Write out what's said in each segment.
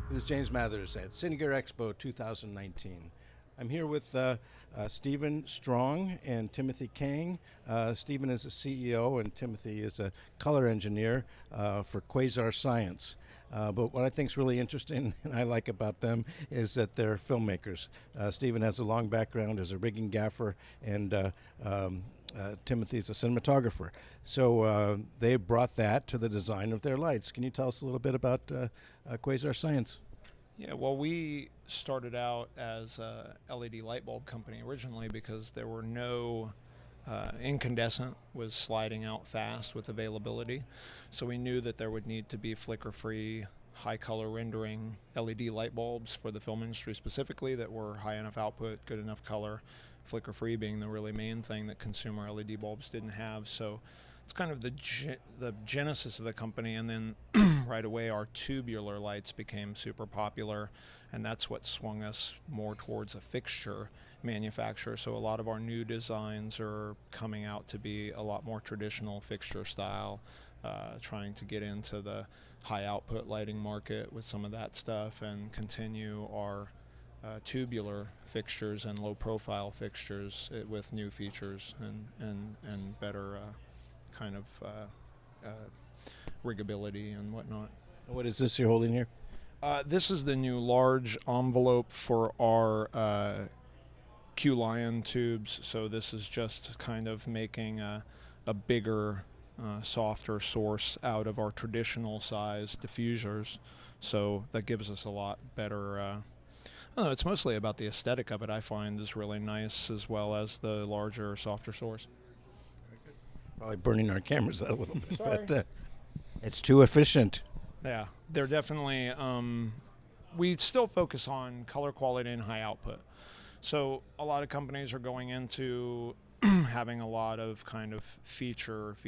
This is James Mathers at Cine Gear Expo 2019. I'm here with Stephen Strong and Timothy Kang. Stephen is a CEO and Timothy is a color engineer for Quasar Science. But what I think is really interesting and I like about them is that they're filmmakers. Stephen has a long background as a rigging gaffer, and Timothy's a cinematographer. So they brought that to the design of their lights. Can you tell us a little bit about Quasar Science? Yeah, well, we started out as a LED light bulb company originally because there were no incandescent was sliding out fast with availability. So we knew that there would need to be flicker-free, high color rendering LED light bulbs for the film industry specifically that were high enough output, good enough color, flicker-free being the really main thing that consumer LED bulbs didn't have. So it's kind of the genesis of the company, and then right away our tubular lights became super popular, and that's what swung us more towards a fixture manufacturer. So a lot of our new designs are coming out to be a lot more traditional fixture style, trying to get into the high output lighting market with some of that stuff and continue our tubular fixtures and low profile fixtures with new features and better kind of riggability and whatnot. What is this you're holding here? This is the new large envelope for our Q-Lion tubes. So this is just kind of making a bigger, softer source out of our traditional size diffusers. So that gives us a lot better. I don't know, it's mostly about the aesthetic of it. I find is really nice, as well as the larger, softer source. Probably burning our cameras out a little bit, Sorry. but it's too efficient. Yeah, they're definitely, we still focus on color quality and high output. So a lot of companies are going into having a lot of kind of features,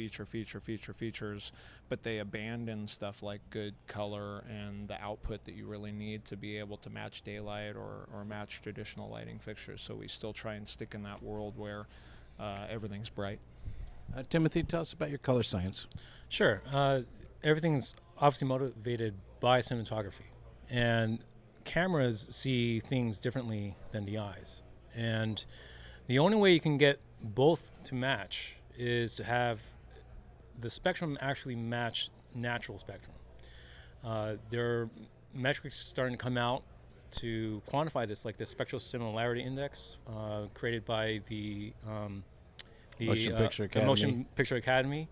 but they abandon stuff like good color and the output that you really need to be able to match daylight or match traditional lighting fixtures. So we still try and stick in that world where everything's bright. Timothy, tell us about your color science. Sure. Everything's obviously motivated by cinematography, and cameras see things differently than the eyes. And the only way you can get both to match is to have the spectrum actually match natural spectrum. There are metrics starting to come out to quantify this, like the Spectral Similarity Index created by the Motion Picture Academy. Motion Picture Academy.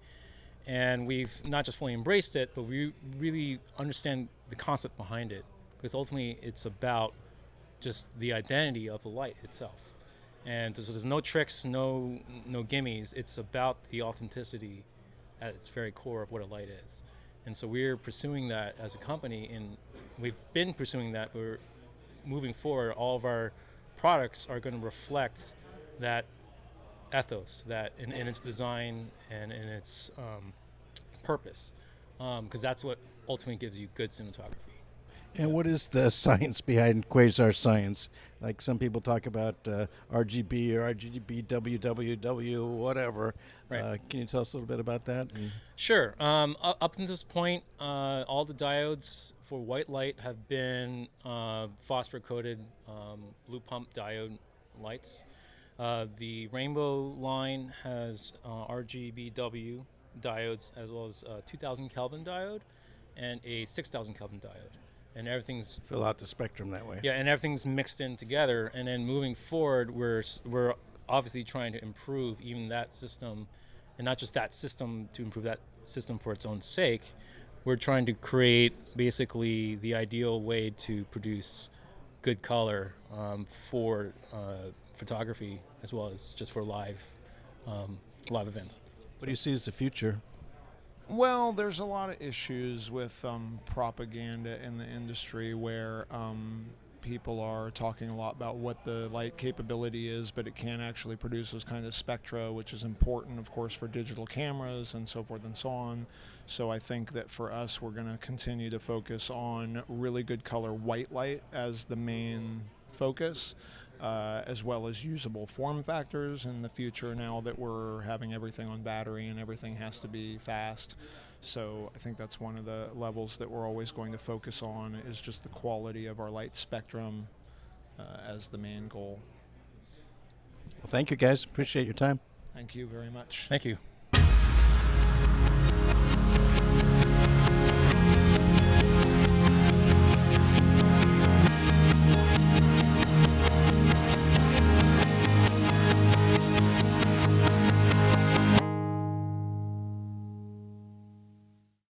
And we've not just fully embraced it, but we really understand the concept behind it, because ultimately it's about just the identity of the light itself. And so there's no tricks, no gimmies. It's about the authenticity at its very core of what a light is. And so we're pursuing that as a company, and we've been pursuing that. We're moving forward. All of our products are going to reflect that ethos, that in its design and in its purpose, because that's what ultimately gives you good cinematography. And what is the science behind Quasar Science? Like some people talk about RGB or RGB WWW, whatever. Right. Can you tell us a little bit about that? Sure. Up to this point, all the diodes for white light have been phosphor-coated blue pump diode lights. The rainbow line has RGBW diodes, as well as a 2000 Kelvin diode and a 6000 Kelvin diode. And everything's Fill out the spectrum that way. yeah, and everything's mixed in together. And then moving forward, we're obviously trying to improve even that system, and not just that system to improve that system for its own sake. We're trying to create basically the ideal way to produce good color for photography, as well as just for live events. What do you see as the future? Well, there's a lot of issues with propaganda in the industry where people are talking a lot about what the light capability is, but it can't actually produce those kind of spectra, which is important, of course, for digital cameras and so forth and so on. So I think that for us, we're going to continue to focus on really good color white light as the main focus, as well as usable form factors in the future now that we're having everything on battery and everything has to be fast. So I think that's one of the levels that we're always going to focus on, is just the quality of our light spectrum as the main goal. Well, thank you guys. Appreciate your time. Thank you very much. Thank you.